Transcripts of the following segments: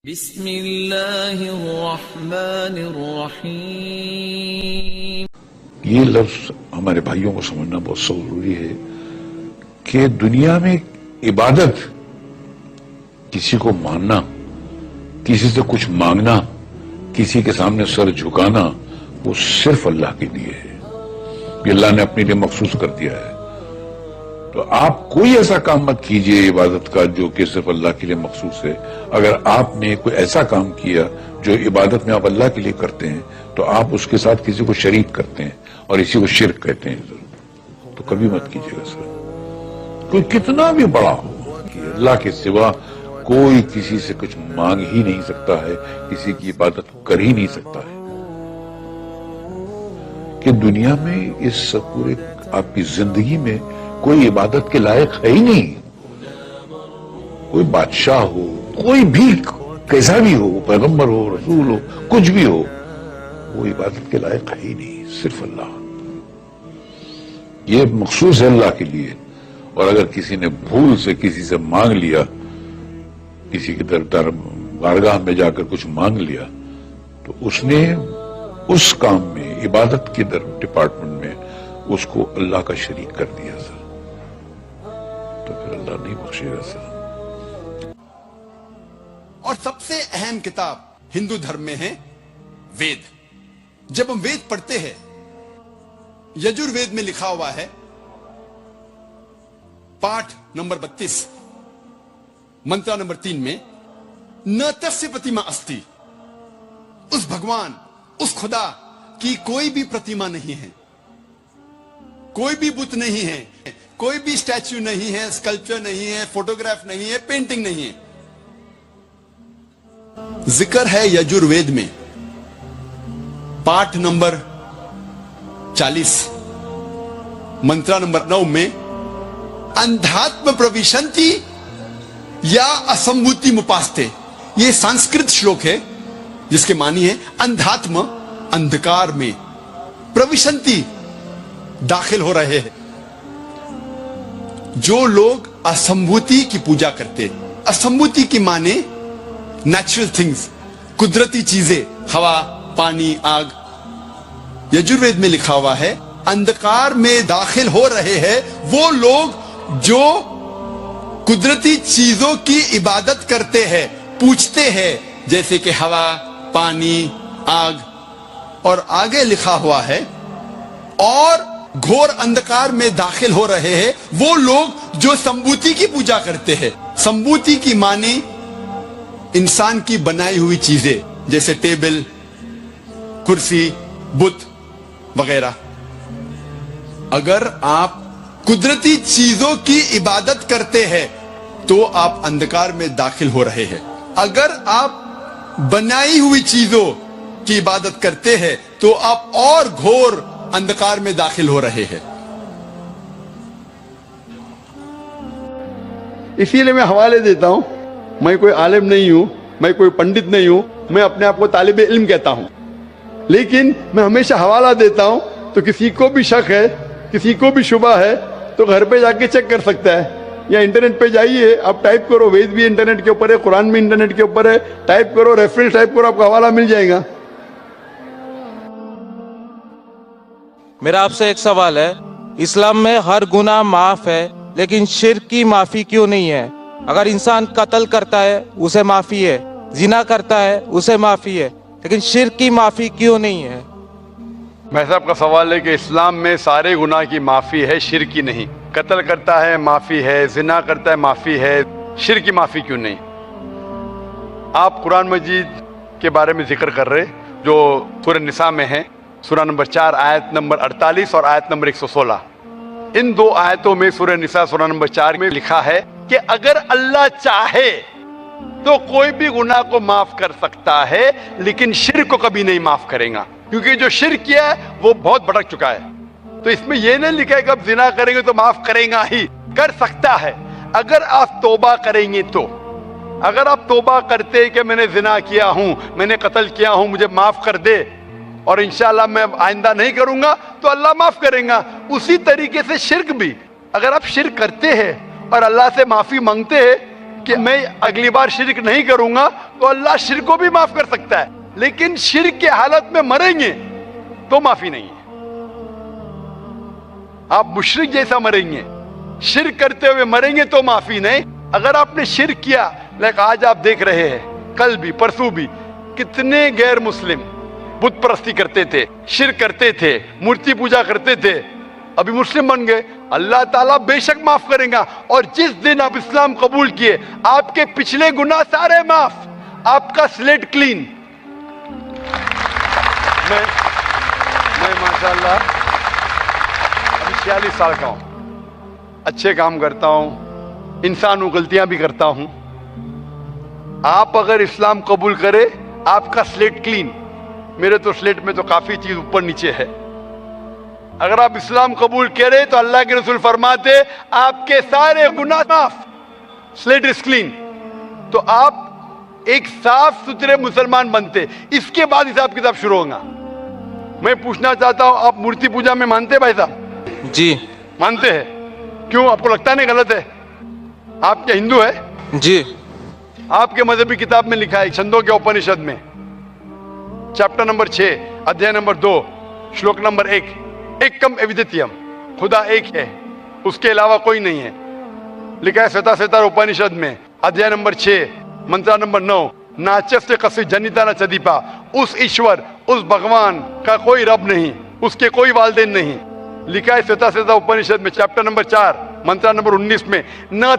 بسم اللہ الرحمن الرحیم۔ یہ لفظ ہمارے بھائیوں کو سمجھنا بہت ضروری ہے کہ دنیا میں عبادت، کسی کو ماننا، کسی سے کچھ مانگنا، کسی کے سامنے سر جھکانا، وہ صرف اللہ کے لیے ہے۔ یہ اللہ نے اپنے لیے مخصوص کر دیا ہے۔ تو آپ کوئی ایسا کام مت کیجئے عبادت کا جو کہ صرف اللہ کے لیے مخصوص ہے۔ اگر آپ نے کوئی ایسا کام کیا جو عبادت میں آپ اللہ کے لیے کرتے ہیں تو آپ اس کے ساتھ کسی کو شریک کرتے ہیں اور اسی کو شرک کہتے ہیں، تو کبھی مت کیجئے گا سر۔ کوئی کتنا بھی بڑا ہو کہ اللہ کے سوا کوئی کسی سے کچھ مانگ ہی نہیں سکتا ہے، کسی کی عبادت کر ہی نہیں سکتا ہے۔ کہ دنیا میں اس پورے آپ کی زندگی میں کوئی عبادت کے لائق ہے ہی نہیں۔ کوئی بادشاہ ہو، کوئی بھی کیسا بھی ہو، پیغمبر ہو، رسول ہو، کچھ بھی ہو، وہ عبادت کے لائق ہے ہی نہیں، صرف اللہ۔ یہ مخصوص ہے اللہ کے لیے۔ اور اگر کسی نے بھول سے کسی سے مانگ لیا، کسی کے بارگاہ میں جا کر کچھ مانگ لیا، تو اس نے اس کام میں، عبادت کے ڈپارٹمنٹ میں اس کو اللہ کا شریک کر دیا سر، تو پھر اللہ نہیں بخشے گا سر۔ اور سب سے اہم کتاب ہندو دھرم میں ہے وید۔ جب ہم وید پڑھتے ہیں، یجروید میں لکھا ہوا ہے، پاٹھ نمبر 32 منترا نمبر 3 میں، نہ تسیہ پرتیما استی، اس بھگوان، اس خدا کی کوئی بھی پرتیما نہیں ہے، کوئی بھی بت نہیں ہے، کوئی بھی اسٹیچو نہیں ہے، اسکلپچر نہیں ہے، فوٹوگراف نہیں ہے، پینٹنگ نہیں ہے۔ ذکر ہے یجروید میں پاٹھ نمبر 40 منترا نمبر 9 میں، اندھاتم پرویشنتی یا اسمبھوتی مپاستے۔ یہ سنسکرت شلوک ہے جس کے معنی ہے اندھاتم، اندھکار میں، پرویشنتی، داخل ہو رہے ہیں۔ جو لوگ اسمبھوتی کی پوجا کرتے، اسمبھوتی کی معنی نیچرل تھنگز، قدرتی چیزیں، ہوا، پانی، آگ۔ یجروید میں لکھا ہوا ہے اندھکار میں داخل ہو رہے ہیں وہ لوگ جو قدرتی چیزوں کی عبادت کرتے ہیں، پوجتے ہیں، جیسے کہ ہوا، پانی، آگ۔ اور آگے لکھا ہوا ہے اور گھور اندھکار میں داخل ہو رہے ہیں وہ لوگ جو سمبھوتی کی پوجا کرتے ہیں۔ سمبھوتی کی معنی انسان کی بنائی ہوئی چیزیں، جیسے ٹیبل، کرسی، بت وغیرہ۔ اگر آپ قدرتی چیزوں کی عبادت کرتے ہیں تو آپ اندھکار میں داخل ہو رہے ہیں۔ اگر آپ بنائی ہوئی چیزوں کی عبادت کرتے ہیں تو آپ اور گھور اندھکار میں داخل ہو رہے ہیں۔ اسی لیے میں حوالے دیتا ہوں، میں کوئی عالم نہیں ہوں، میں کوئی پنڈت نہیں ہوں، میں اپنے آپ کو طالب علم کہتا ہوں، لیکن میں ہمیشہ حوالہ دیتا ہوں۔ تو کسی کو بھی شک ہے، کسی کو بھی شبہ ہے تو گھر پہ جا کے چیک کر سکتا ہے، یا انٹرنیٹ پہ جائیے، آپ ٹائپ کرو، وید بھی انٹرنیٹ کے اوپر ہے، قرآن بھی انٹرنیٹ کے اوپر ہے، ٹائپ کرو، ریفرنس ٹائپ کرو، آپ کو حوالہ مل جائے گا۔ میرا آپ سے ایک سوال ہے، اسلام میں ہر گناہ معاف ہے لیکن شرک کی معافی کیوں نہیں ہے؟ اگر انسان قتل کرتا ہے اسے معافی ہے، زنا کرتا ہے اسے معافی ہے، لیکن شرک کی معافی کیوں نہیں ہے؟ میں صاحب کا سوال ہے کہ اسلام میں سارے گناہ کی معافی ہے، شرک کی نہیں۔ قتل کرتا ہے معافی ہے، زنا کرتا ہے معافی ہے، شرک کی معافی کیوں نہیں؟ آپ قرآن مجید کے بارے میں ذکر کر رہے جو سورہ نساء میں ہے، سورہ نمبر 4 آیت نمبر 48 اور آیت نمبر 116۔ ان دو آیتوں میں سورہ نساء سورہ نمبر 4 میں لکھا ہے کہ اگر اللہ چاہے تو کوئی بھی گناہ کو معاف کر سکتا ہے لیکن شرک کو کبھی نہیں معاف کرے گا، کیونکہ جو شرک کیا ہے وہ بہت بھٹک چکا ہے۔ تو اس میں یہ نہیں لکھا ہے کہ اب زنا کریں گے تو معاف کرے گا ہی، کر سکتا ہے اگر آپ توبہ کریں گے تو۔ اگر آپ توبہ کرتے کہ میں نے زنا کیا ہوں، میں نے قتل کیا ہوں، مجھے معاف کر دے اور انشاءاللہ میں آئندہ نہیں کروں گا، تو اللہ معاف کرے گا۔ اسی طریقے سے شرک بھی، اگر آپ شرک کرتے ہیں اور اللہ سے معافی مانگتے ہیں کہ میں اگلی بار شرک نہیں کروں گا تو اللہ شرک کو بھی معاف کر سکتا ہے، لیکن شرک کے حالت میں مریں گے تو معافی نہیں ہے. آپ مشرک جیسا مریں گے، شرک کرتے ہوئے مریں گے تو معافی نہیں. اگر آپ نے شرک کیا، لیکن آج آپ دیکھ رہے ہیں، کل بھی پرسوں بھی کتنے غیر مسلم بت پرستی کرتے تھے، شرک کرتے تھے، مورتی پوجا کرتے تھے، ابھی مسلم بن گئے. اللہ تعالیٰ بے شک معاف کریں گا. اور جس دن آپ اسلام قبول کیے، آپ کے پچھلے گناہ سارے معاف، آپ کا سلیٹ کلین. میں ماشاءاللہ ابھی 46 سال کا ہوں، اچھے کام کرتا ہوں، انسان ہوں، غلطیاں بھی کرتا ہوں. آپ اگر اسلام قبول کرے، آپ کا سلیٹ کلین. میرے تو سلیٹ میں تو کافی چیز اوپر نیچے ہے. اگر آپ اسلام قبول کرے تو اللہ کے رسول فرماتے آپ کے سارے گناہ معاف، سلیٹ از کلین. تو آپ ایک صاف ستھرے مسلمان بنتے. اس کے بعد حساب کتاب شروع ہوگا. میں پوچھنا چاہتا ہوں، آپ مورتی پوجا میں مانتے ہیں بھائی صاحب؟ جی مانتے ہیں. کیوں؟ آپ کو لگتا نہیں غلط ہے؟ آپ کیا ہندو ہے؟ جی. آپ کے مذہبی کتاب میں لکھا ہے چھندوں کے اپنشد میں چیپٹر نمبر 6 ادھیائے نمبر 2 شلوک نمبر 1، ایکم ایودتیم، خدا ایک ہے، اس کے علاوہ کوئی نہیں ہے. لکھا ہے ستا ستار اپنشد میں ادھیائے نمبر 6 منترا نمبر 9، ناچس کسی جنیتا نہ چدیپا. اس ایشور، اس بھگوان کا کوئی رب نہیں، اس کے کوئی والدین نہیں. لکھا ہے ستا ستا اپنشد میں چیپٹر نمبر 4 منترا نمبر 19 میں، نہ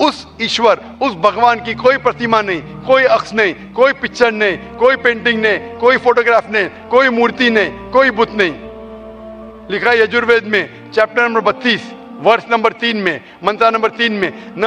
اس ایشور، اس بھگوان کی کوئی پرتیما نہیں، کوئی عکس نہیں، کوئی پکچر نہیں، کوئی پینٹنگ نہیں، کوئی فوٹوگراف نہیں، کوئی مورتی نہیں، کوئی بت نہیں. لکھا ہے یجوروید میں چیپٹر نمبر 32 ورس نمبر 3 میں منترا نمبر 3 میں، نہ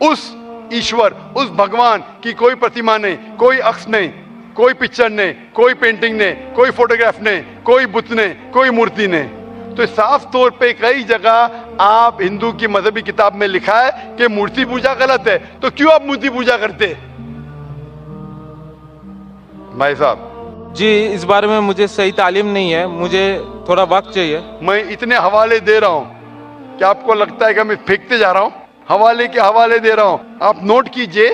اس ایشور، اس بھگوان کی کوئی پرتیما نہیں، کوئی عکس نہیں، کوئی پکچر نہیں، کوئی پینٹنگ نہیں، کوئی فوٹوگراف نہیں، کوئی بت نہیں، کوئی مورتی نہیں. تو صاف طور پہ کئی جگہ آپ ہندو کی مذہبی کتاب میں لکھا ہے کہ مورتی پوجا غلط ہے. تو کیوں آپ مورتی پوجا کرتے بھائی صاحب؟ جی اس بارے میں مجھے صحیح تعلیم نہیں ہے، مجھے تھوڑا وقت چاہیے. میں اتنے حوالے دے رہا ہوں کہ آپ کو لگتا ہے کہ میں پھینکتے جا رہا ہوں. حوالے کے حوالے دے رہا ہوں، آپ نوٹ کیجئے.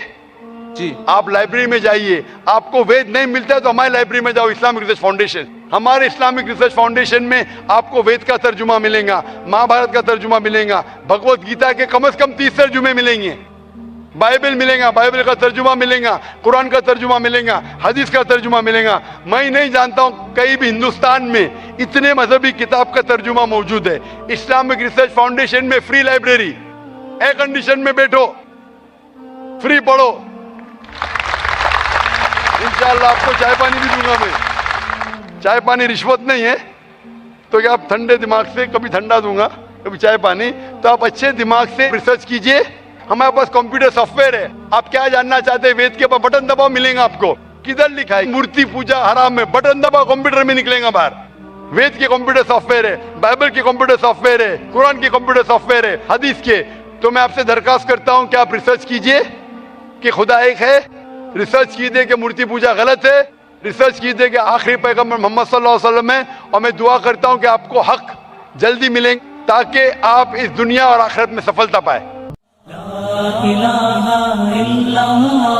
جی آپ لائبریری میں جائیے، آپ کو وید نہیں ملتا ہے تو ہماری لائبریری میں جاؤ، اسلامک ریسرچ فاؤنڈیشن. ہمارے اسلامک ریسرچ فاؤنڈیشن میں آپ کو وید کا ترجمہ ملے گا، مہا بھارت کا ترجمہ ملے گا، بھگوت گیتا کے کم از کم 30 ترجمے ملیں گے، بائبل ملے گا، بائبل کا ترجمہ ملے گا، قرآن کا ترجمہ ملے گا، حدیث کا ترجمہ ملے گا. میں نہیں جانتا ہوں کہیں بھی ہندوستان میں اتنے مذہبی کتاب کا ترجمہ موجود ہے. اسلامک ریسرچ فاؤنڈیشن میں فری لائبریری، ایئر کنڈیشن میں بیٹھو، فری پڑھو. انشاءاللہ آپ کو چائے پانی بھی دوں گا. میں چائے پانی رشوت نہیں ہے، تو کہ آپ ٹھنڈے دماغ سے، کبھی ٹھنڈا دوں گا کبھی چائے پانی، تو آپ اچھے دماغ سے ریسرچ کیجئے. ہمارے پاس کمپیوٹر سافٹ ویئر ہے. آپ کیا جاننا چاہتے ہیں وید کے اوپر بٹن دباؤ، ملے گا آپ کو. کدھر لکھا ہے مورتی پوجا حرام ہے؟ بٹن دباؤ، کمپیوٹر میں نکلے گا باہر. وید کے کمپیوٹر سافٹ ویئر ہے، بائبل کے کمپیوٹر سافٹ ویئر ہے، قرآن کے کمپیوٹر سافٹ ویئر ہے، حدیث کے. تو میں آپ سے درخواست کرتا ہوں کہ آپ ریسرچ کیجئے کہ خدا ایک ہے. ریسرچ کیجئے کہ مورتی پوجا غلط ہے. ریسرچ کیجئے کہ آخری پیغمبر محمد صلی اللہ علیہ وسلم ہے. اور میں دعا کرتا ہوں کہ آپ کو حق جلدی ملیں تاکہ آپ اس دنیا اور آخرت میں سفلتا پائیں. لا الہ الا اللہ